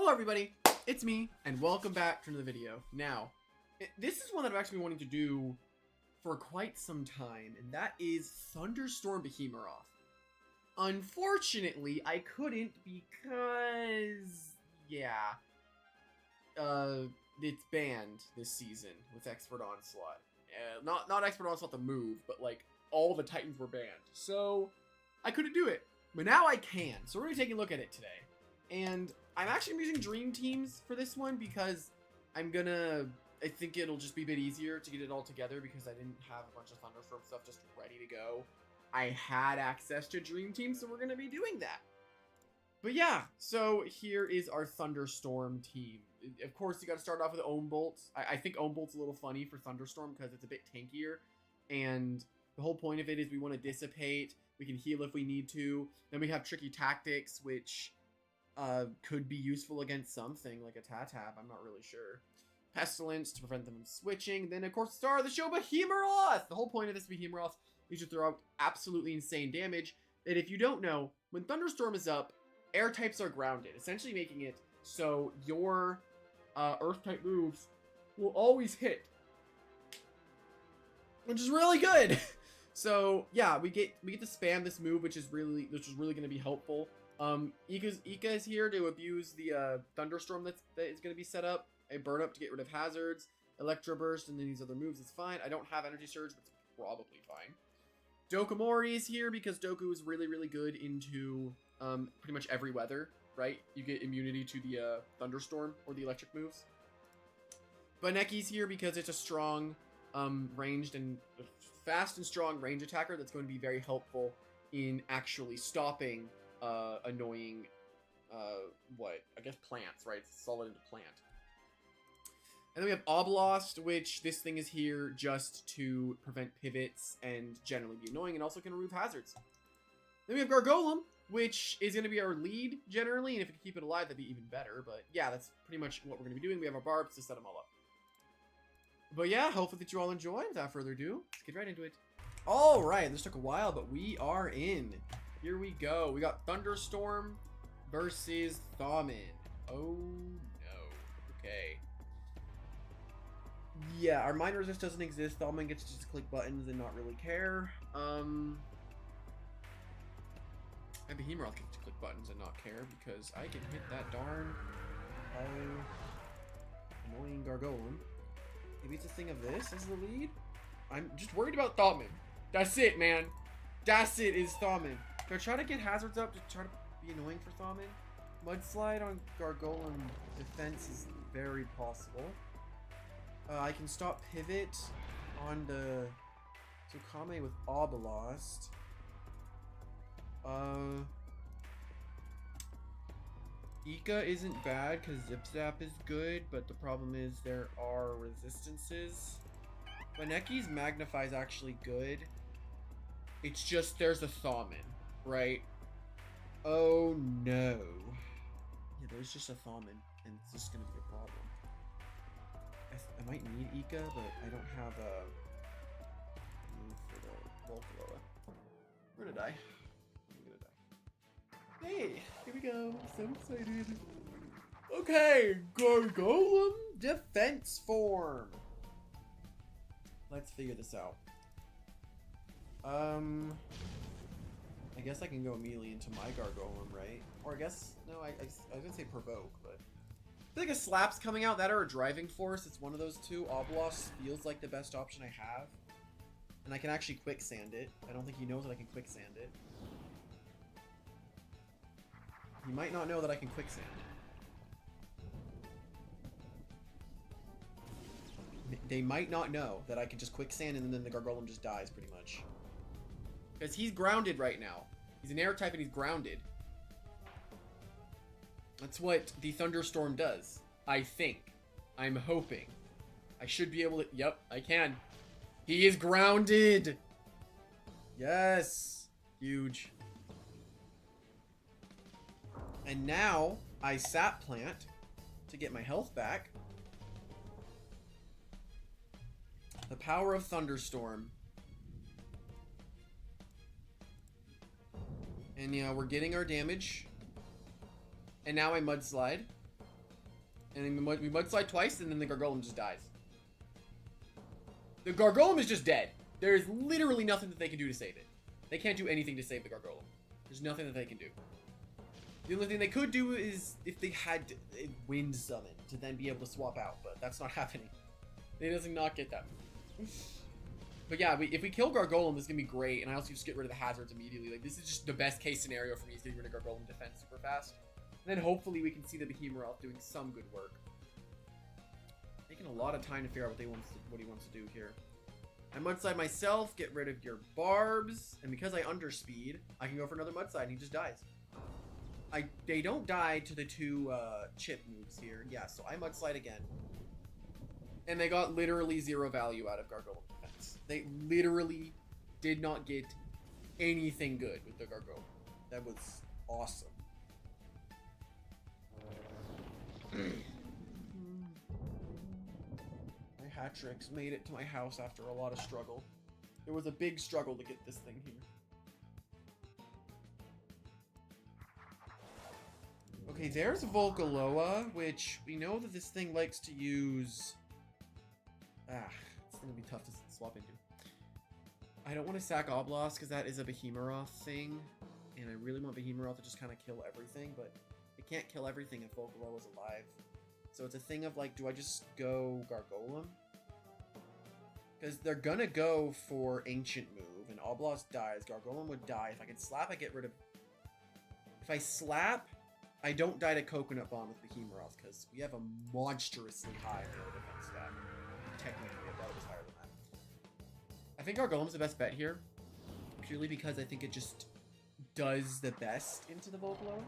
Hello everybody, it's me, and welcome back to another video. Now, this is one that I've actually been wanting to do for quite some time, and that is Thunderstorm Behemoroth. Unfortunately, I couldn't because, yeah, it's banned this season with Expert Onslaught. Not Expert Onslaught the move, but like all the Titans were banned, so I couldn't do it. But now I can, so we're gonna take a look at it today. And I'm actually using Dream Teams for this one because I think it'll just be a bit easier to get it all together because I didn't have a bunch of Thunderstorm stuff just ready to go. I had access to Dream Team, so we're going to be doing that. But yeah, so here is our Thunderstorm team. Of course, you got to start off with Ohm Bolts. I think Ohm Bolt's a little funny for Thunderstorm because it's a bit tankier. And the whole point of it is we want to dissipate. We can heal if we need to. Then we have Tricky Tactics, which could be useful against something like a Tatab. I'm not really sure. Pestilence to prevent them from switching. Then, of course, star of the show, Behemoroth! The whole point of this Behemoroth is to throw out absolutely insane damage. And if you don't know, when Thunderstorm is up, air types are grounded, essentially making it so your earth type moves will always hit, which is really good. So yeah, we get to spam this move, which is really going to be helpful. Ika is here to abuse the Thunderstorm that is going to be set up. A burn up to get rid of hazards, Electro Burst, and then these other moves. It's fine. I don't have Energy Surge, but it's probably fine. Dokomori is here because Doku is really good into pretty much every weather, right? You get immunity to the Thunderstorm or the electric moves. Baneki's here because it's a strong ranged and fast and strong range attacker that's going to be very helpful in actually stopping annoying I guess plants, right? It's solid into plant. And then we have Oblost, which this thing is here just to prevent pivots and generally be annoying, and also can remove hazards. Then we have Gargolem, which is going to be our lead generally, and if we can keep it alive, that'd be even better. But yeah, that's pretty much what we're going to be doing. We have our barbs to set them all up. But yeah, hopefully that you all enjoy. Without further ado, let's get right into it. All right, this took a while, but we are in. Here we go. We got Thunderstorm versus Thawmin. Oh no. Okay. Yeah, our Mind Resist doesn't exist. Thawmin gets to just click buttons and not really care. And Behemoroth gets to click buttons and not care because I can hit that darn annoying Gargolem. He beats a thing of this as the lead. I'm just worried about Thawmin. That's it, man. That's it, is Thawmin. Do I try to get hazards up to try to be annoying for Thawmin? Mudslide on Gargolem defense is very possible. I can stop pivot on the Tsukame with Oblost. Ika isn't bad because Zip Zap is good, but the problem is there are resistances. Baneki's Magnify is actually good. It's just there's a Thawmin, right? Oh no. Yeah, there's just a Thawmin, and it's just gonna be a problem. I might need Ika, but I don't have a move for the Volcaloa. We're gonna die. Hey, here we go. I'm so excited. Okay, Gargolem defense form. Let's figure this out. I guess I can go immediately into my Gargolem, right? Or I guess, no, I was gonna say provoke, but I feel like a Slap's coming out, that or a Driving Force. It's one of those two. Oblost feels like the best option I have. And I can actually quicksand it. I don't think he knows that I can quicksand it. He might not know that I can quicksand. They might not know that I can just quicksand and then the Gargolem just dies pretty much. Because he's grounded right now. He's an air type and he's grounded. That's what the Thunderstorm does. I think. I'm hoping. I should be able to... Yep, I can. He is grounded! Yes! Huge. And now, I Sap Plant to get my health back. The power of Thunderstorm. And yeah, we're getting our damage. And now I Mudslide. And then we mudslide twice, and then the Gargolem just dies. The Gargolem is just dead. There's literally nothing that they can do to save it. They can't do anything to save the Gargolem. There's nothing that they can do. The only thing they could do is if they had wind summon to then be able to swap out, but that's not happening. They doesn't not get that move. But yeah, if we kill Gargolem, this is gonna be great, and I also just get rid of the hazards immediately. Like, this is just the best case scenario for me, is getting rid of Gargolem defense super fast. And then hopefully we can see the Behemoroth doing some good work. Taking a lot of time to figure out what he wants to do here. I mudslide myself, get rid of your barbs, and because I underspeed, I can go for another mudslide, and he just dies. They don't die to the two chip moves here. Yeah, so I mudslide again. And they got literally 0 value out of Gargolem defense. They literally did not get anything good with the Gargolem. That was awesome. My Hatrix made it to my house after a lot of struggle. It was a big struggle to get this thing here. Okay, there's Volcaloa, which we know that this thing likes to use... it's gonna be tough to swap into. I don't want to sack Oblast because that is a Behemoroth thing, and I really want Behemoroth to just kind of kill everything, but it can't kill everything if Volcaloa is alive. So it's a thing of like, do I just go Gargolem? Because they're gonna go for Ancient move, and Oblast dies. Gargolem would die. If I can slap, I get rid of... If I slap, I don't die to Coconut Bomb with Behemoroth, because we have a monstrously high melee defense stat. Technically, I thought it was higher than that. I think Gargolem's the best bet here, purely because I think it just does the best into the Volcaloa.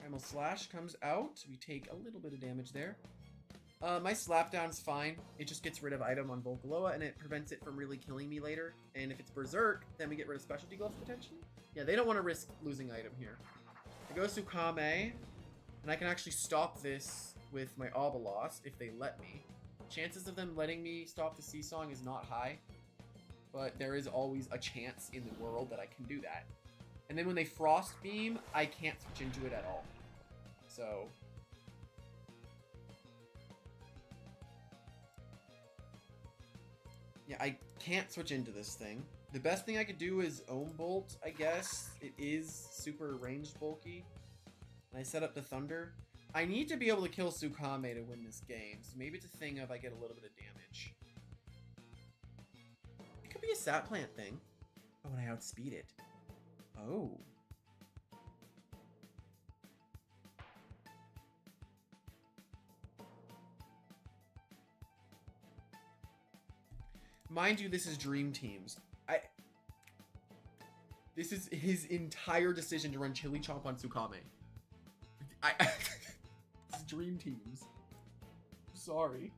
Primal Slash comes out. We take a little bit of damage there. My Slapdown's fine. It just gets rid of item on Volcaloa, and it prevents it from really killing me later. And if it's Berserk, then we get rid of Specialty Gloves potentially. Yeah, they don't want to risk losing item here. It goes to Kame, and I can actually stop this with my Oblast if they let me. Chances of them letting me stop the Seasong is not high, but there is always a chance in the world that I can do that. And then when they Frost Beam, I can't switch into it at all. So... yeah, I can't switch into this thing. The best thing I could do is Ohm Bolt, I guess. It is super ranged bulky. And I set up the Thunder. I need to be able to kill Tsukame to win this game, so maybe it's a thing of I get a little bit of damage. It could be a Sat Plant thing. Oh, and I outspeed it. Oh. Mind you, this is Dream Teams. This is his entire decision to run Chili Chomp on Tsukame. It's Dream Teams. Sorry.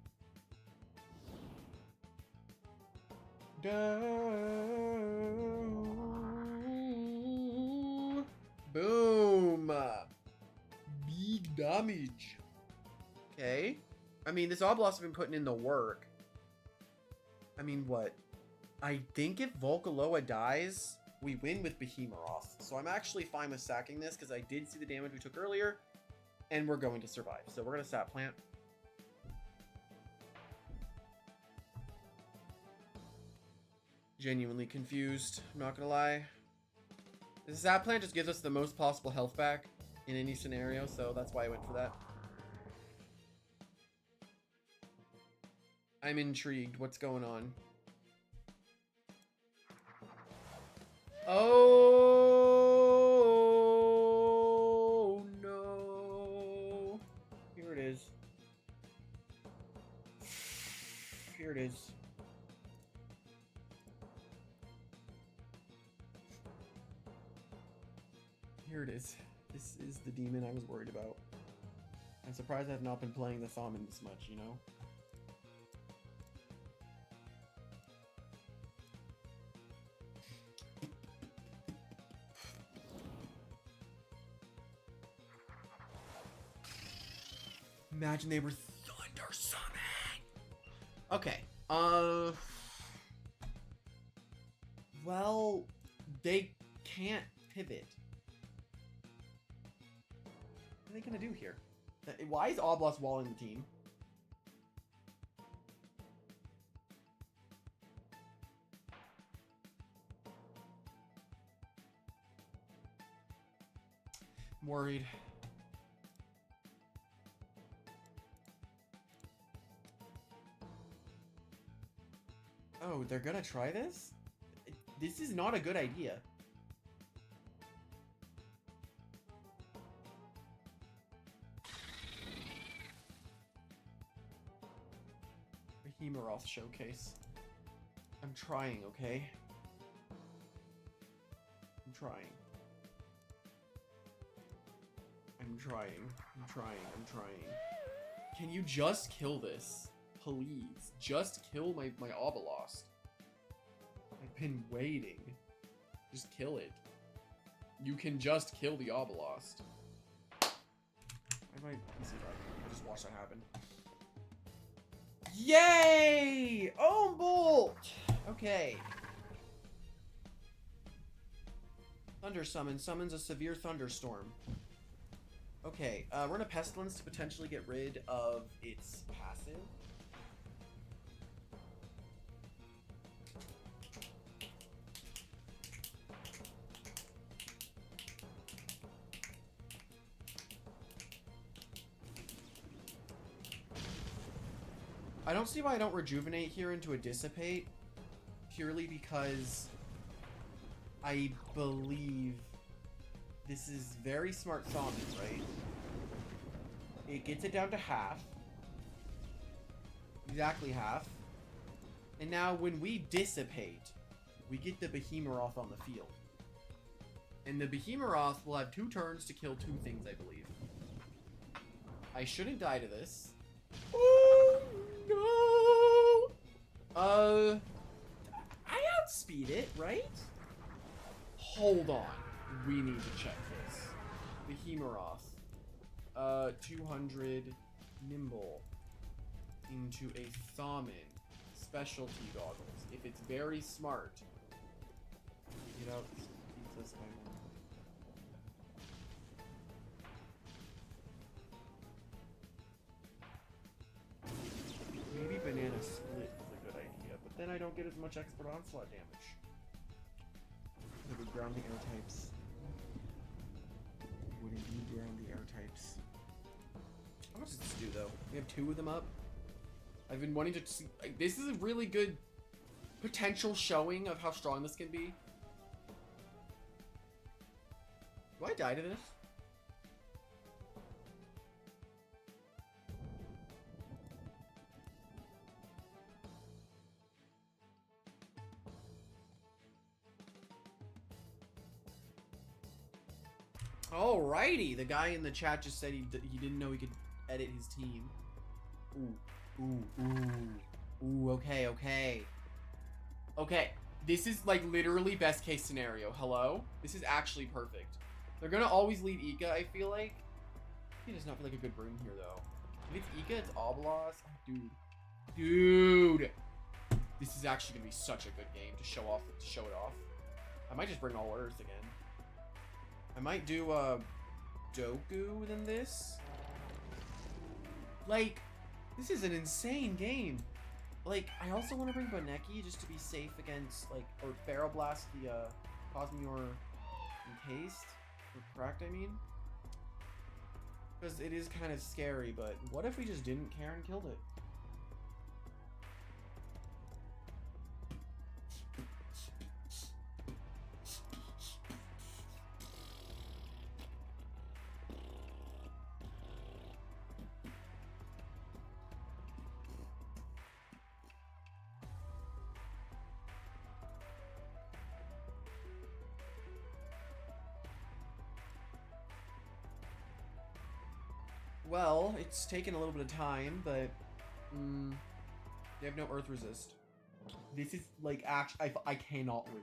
Boom. Big damage. Okay. I mean, this Oblast has been putting in the work. I mean, what? I think if Volcaloa dies, we win with Behemoroth. So I'm actually fine with sacking this because I did see the damage we took earlier, and we're going to survive. So we're going to Sat Plant. Genuinely confused, I'm not going to lie. The Sat Plant just gives us the most possible health back in any scenario, so that's why I went for that. I'm intrigued. What's going on? Oh no! Here it is. Here it is. Here it is. This is the demon I was worried about. I'm surprised I have not been playing the Thaumin this much, you know? Imagine they were Thunderstorm. Okay. Well, they can't pivot. What are they gonna do here? Why is Oblast walling the team? I'm worried. Oh, they're gonna try this? This is not a good idea. Behemoroth showcase. I'm trying, okay? I'm trying. I'm trying. Can you just kill this? Please. Just kill my Obelisk. I've been waiting. Just kill it. You can just kill the Obelisk. I might see if I just watch that happen. Yay! Oh, bolt! Okay. Thunder summon summons a severe thunderstorm. Okay, we're gonna Pestilence to potentially get rid of its passive. I don't see why I don't Rejuvenate here into a Dissipate, purely because I believe this is very smart summon, right? It gets it down to half. Exactly half. And now when we Dissipate, we get the Behemoroth on the field. And the Behemoroth will have 2 turns to kill 2 things, I believe. I shouldn't die to this. Oh, no! I outspeed it, right? Hold on. We need to check this. Behemoroth. 200 Nimble into a Thaumin. Specialty Goggles. If it's very smart. You know, this by one. Maybe Banana Split is a good idea, but then I don't get as much Expert Onslaught damage. It would ground the air types. Would indeed ground the air types. How much does this do, though? We have 2 of them up. I've been wanting to see... Like, this is a really good potential showing of how strong this can be. Do I die to this? Alrighty, the guy in the chat just said he didn't know he could edit his team. Ooh, okay. Okay, this is like literally best case scenario. Hello? This is actually perfect. They're gonna always lead Ika, I feel like. He does not feel like a good broom here, though. If it's Ika, it's Oblast. Oh, dude. This is actually gonna be such a good game to show it off. I might just bring all Earth again. I might do Doku than this. Like, this is an insane game. Like, I also want to bring Boneki just to be safe against, like, or Pharaoh Blast the Cosmere Encased. Or Cracked, I mean. Because it is kind of scary, but what if we just didn't care and killed it? Well, it's taken a little bit of time, but they have no Earth Resist. This is like actually, I cannot lose.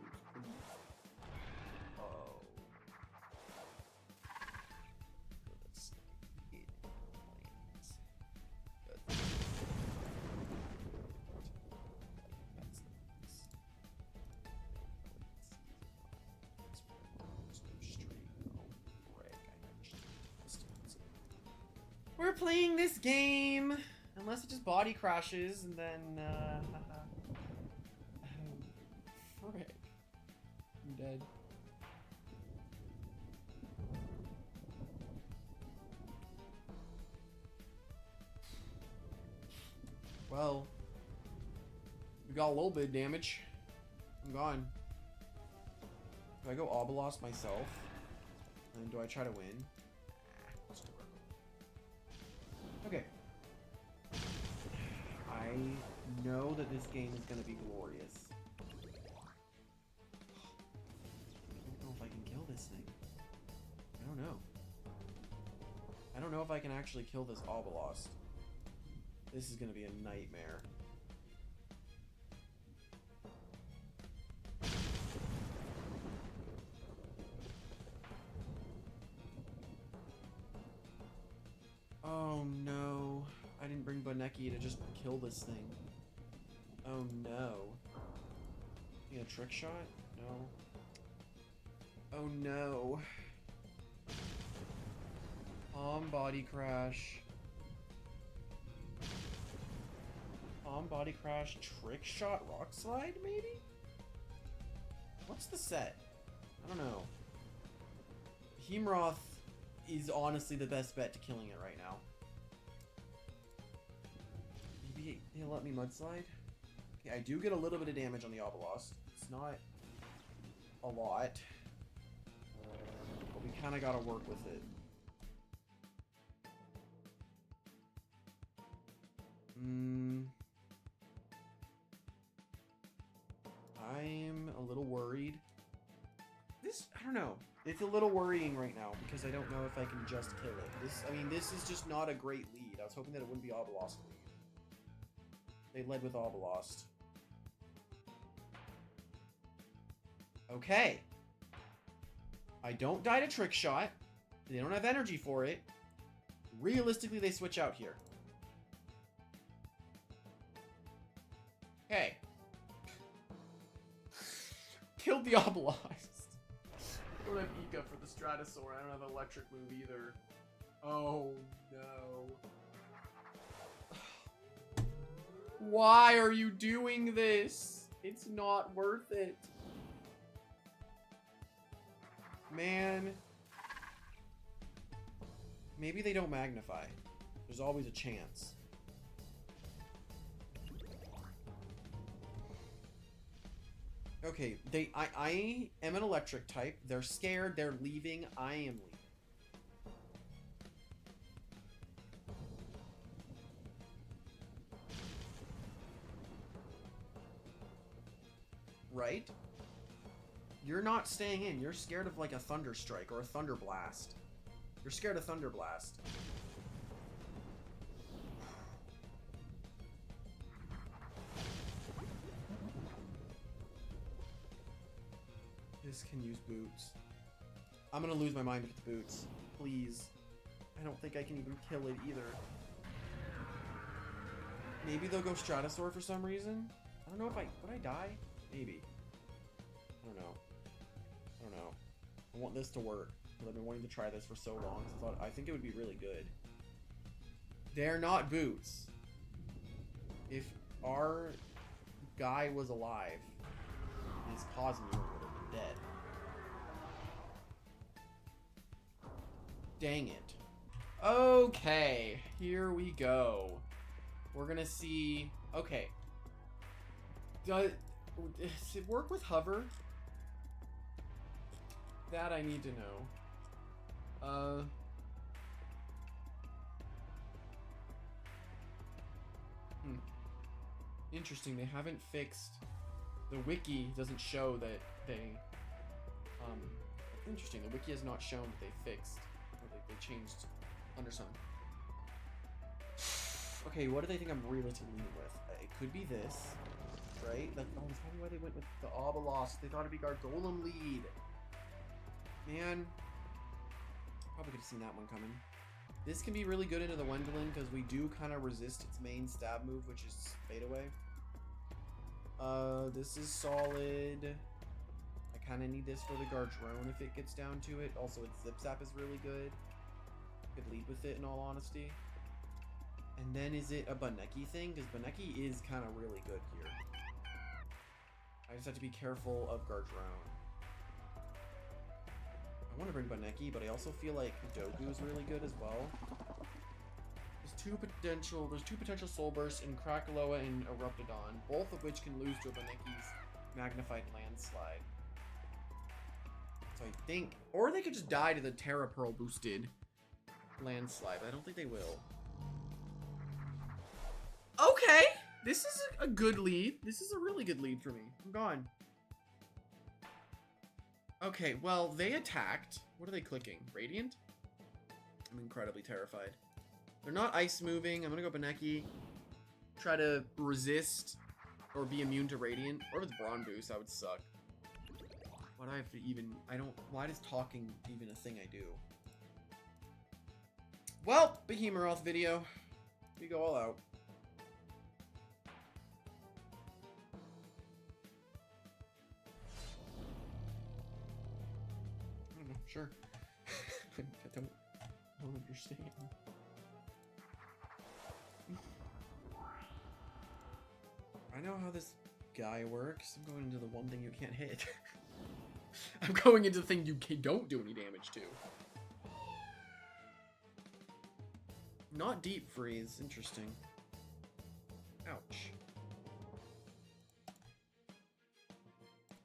Oh. We're playing this game. Unless it just body crashes and then, oh, frick. I'm dead. Well, we got a little bit of damage. I'm gone. Do I go Obelisk myself? And do I try to win? Let's do it. Okay. I know that this game is going to be glorious. I don't know if I can kill this thing. I don't know. I don't know if I can actually kill this Obelisk. This is going to be a nightmare. Oh no. I didn't bring Boneki to just kill this thing. Oh no. Need a trick shot? No. Oh no. Body crash. Body crash, trick shot, rock slide, maybe? What's the set? I don't know. Behemoroth is honestly the best bet to killing it right now. Maybe he'll let me mudslide? Okay, I do get a little bit of damage on the Obelisk. It's not a lot. But we kind of got to work with it. I'm a little worried. I don't know. It's a little worrying right now because I don't know if I can just kill it. This is just not a great lead. I was hoping that it wouldn't be Obelisk lead. They led with Obelisk. Okay. I don't die to trick shot. They don't have energy for it. Realistically, they switch out here. Okay. Killed the Obelisk. I don't have Ika for the Stratosaur. I don't have electric move either. Oh no. Why are you doing this? It's not worth it. Man. Maybe they don't magnify. There's always a chance. Okay, I am an electric type. They're scared, they're leaving, I am leaving. Right? You're not staying in. You're scared of like a Thunder Strike or a Thunder Blast. You're scared of Thunder Blast. This can use boots. I'm gonna lose my mind with the boots. Please. I don't think I can even kill it either. Maybe they'll go Stratosaur for some reason? I don't know if would I die? Maybe. I don't know. I don't know. I want this to work. Because I've been wanting to try this for so long. I think it would be really good. They're not boots. If our guy was alive, his Cosmere would have been dead. Dang it. Okay, here we go. We're gonna see. Okay. Does it work with hover? That I need to know. Interesting. They haven't fixed. The wiki doesn't show that they. Interesting. The wiki has not shown that they fixed. Or they changed Thunderstorm. Okay, what do they think I'm realistically leading with? It could be this, right? Like, oh, that's probably why they went with the Obelisk. They thought it'd be Gargolem lead. Man, probably could have seen that one coming. This can be really good into the Wendling because we do kind of resist its main stab move, which is Fade Away. This is solid. I kind of need this for the Gardrone if it gets down to it. Also, its Zip Zap is really good. Could lead with it in all honesty. And then is it a Baneki thing? Because Baneki is kind of really good here. I just have to be careful of Gardrone. I want to bring Baneki, but I also feel like Dogu is really good as well. There's two potential Soul Bursts in Krakaloa and Eruptodon, both of which can lose to a Baneki's Magnified Landslide. So I think, or they could just die to the Terra Pearl boosted Landslide, but I don't think they will. Okay, this is a good lead. This is a really good lead for me. I'm gone. Okay, well, they attacked. What are they clicking? Radiant? I'm incredibly terrified. They're not ice moving. I'm gonna go Baneki. Try to resist or be immune to Radiant. Or if it's Brawn Boost, that would suck. Why do I have to even... Why is talking even a thing I do? Well, Behemoroth video. We go all out. I don't know. Sure. I don't understand. I know how this guy works. I'm going into the one thing you can't hit. I'm going into the thing you don't do any damage to. Not deep freeze. Interesting. Ouch.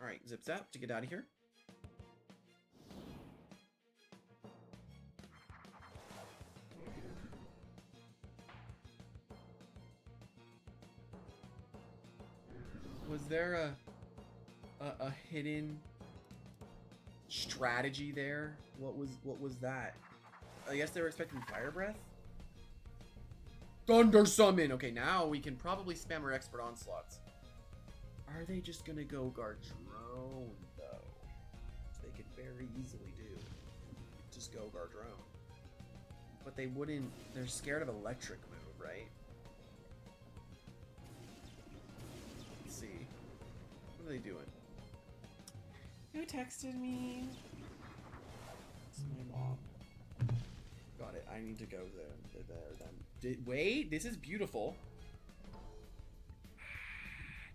Alright, zip zap to get out of here. Was there a hidden strategy there? What was that? I guess they were expecting Fire Breath? Thunder Summon! Okay, now we can probably spam our Expert Onslaughts. Are they just gonna go Gardrone, though? Which they could very easily do. Just go Gardrone. But they wouldn't... They're scared of Electric move, right? Let's see. What are they doing? Who texted me? It's my mom. Got it. I need to go there then. Wait, this is beautiful.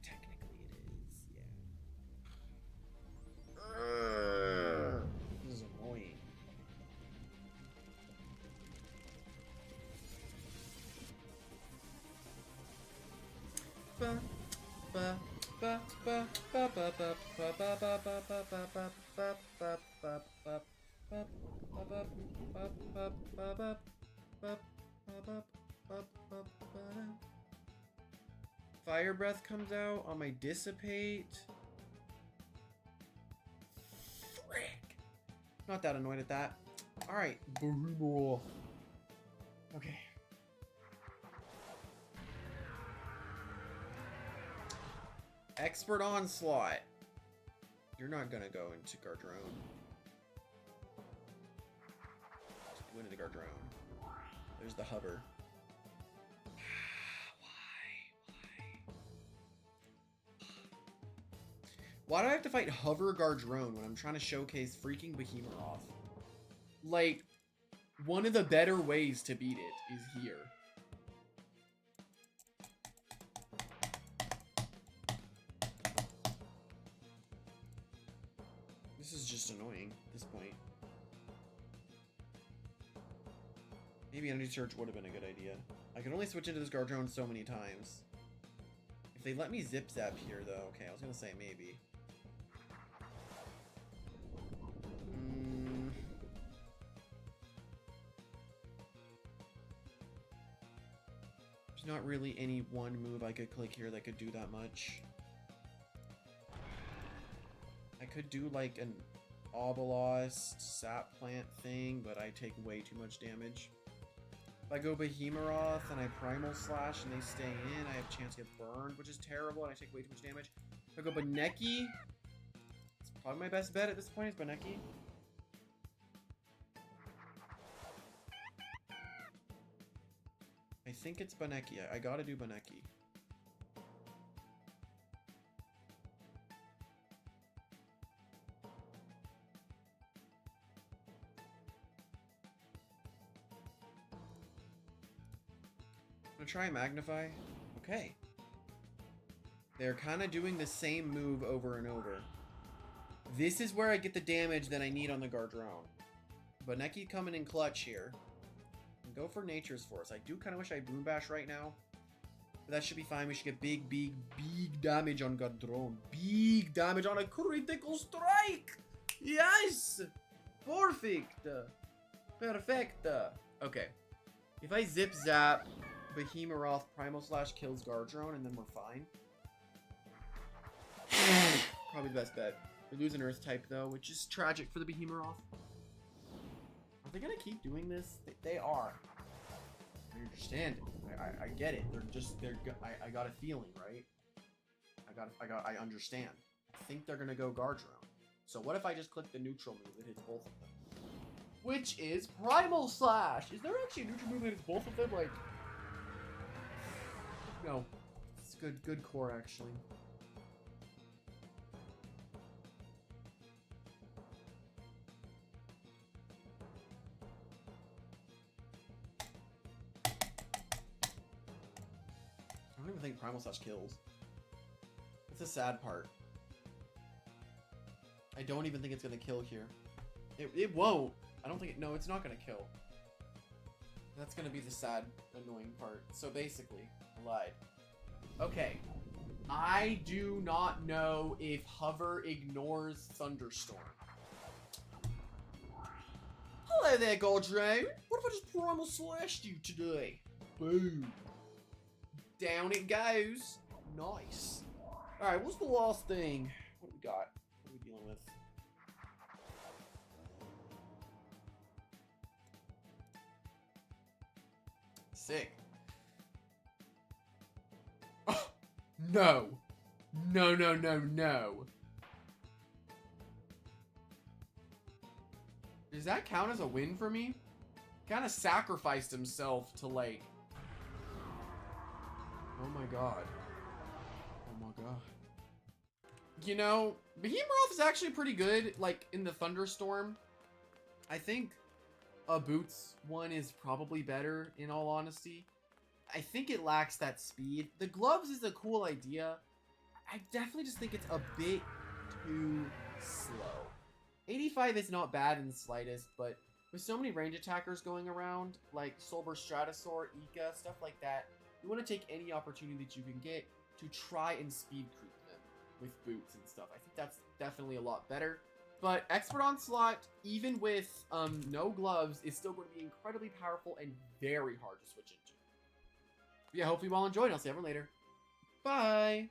Technically it is, yeah. This is annoying. Fire Breath comes out on my Dissipate. Frick. Not that annoyed at that. Alright. Behemoroth. Okay. Expert Onslaught. You're not gonna go into Gardrone. Just go into the Gardrone. There's the hover. Why do I have to fight Hover Gardrone when I'm trying to showcase freaking Behemoroth? Like, one of the better ways to beat it is here. This is just annoying at this point. Maybe Energy Surge would have been a good idea. I can only switch into this Gardrone so many times. If they let me Zip Zap here, though, okay, I was gonna say maybe. There's not really any one move I could click here that could do that much. I could do like an Obelisk Sap Plant thing, but I take way too much damage. If I go Behemoroth and I Primal Slash and they stay in, I have a chance to get burned, which is terrible, and I take way too much damage. If I go Baneki, it's probably my best bet at this point is Baneki. I think it's Baneki. I gotta do Baneki. gonna try and magnify. Okay. They're kind of doing the same move over and over. This is where I get the damage that I need on the Gardrone. But Neki coming in clutch here. And go for Nature's Force. I do kind of wish I Boom Bash right now. But that should be fine. We should get big, big, big damage on Gardrone. Big damage on a critical strike! Yes! Perfect! Perfect! Okay. If I Zip Zap, Behemoroth Primal Slash kills Gardrone, and then we're fine. Probably the best bet. We lose an Earth type though, which is tragic for the Behemoroth. Are they gonna keep doing this? They are. I understand it. I get it. I got a feeling, right? I understand. I think they're gonna go Gardrone. So what if I just click the neutral move that hits both of them? Which is Primal Slash. Is there actually a neutral move that hits both of them? Like, no. It's good core actually. I don't even think Primal Slash kills. That's the sad part. I don't even think it's gonna kill here. It won't. I don't think it. No, it's not gonna kill. That's gonna be the sad, annoying part. So basically, I lied. Okay. I do not know if Hover ignores Thunderstorm. Hello there, Gardrone. What if I just Primal Slashed you today? Boom. Down it goes. Nice. Alright, what's the last thing? What do we got? What are we dealing with? Sick. Oh, no. No, no, no, no. Does that count as a win for me? Kind of sacrificed himself to, like... Oh my god. Oh my god. You know, Behemoroth is actually pretty good, like, in the Thunderstorm. I think a Boots one is probably better, in all honesty. I think it lacks that speed. The gloves is a cool idea. I definitely just think it's a bit too slow. 85 is not bad in the slightest, but with so many range attackers going around, like Solber Stratosaur, Ika, stuff like that, you want to take any opportunity that you can get to try and speed creep them with boots and stuff. I think that's definitely a lot better. But Expert Onslaught, even with no gloves, is still going to be incredibly powerful and very hard to switch into. But yeah, hopefully you all enjoyed. I'll see everyone later. Bye!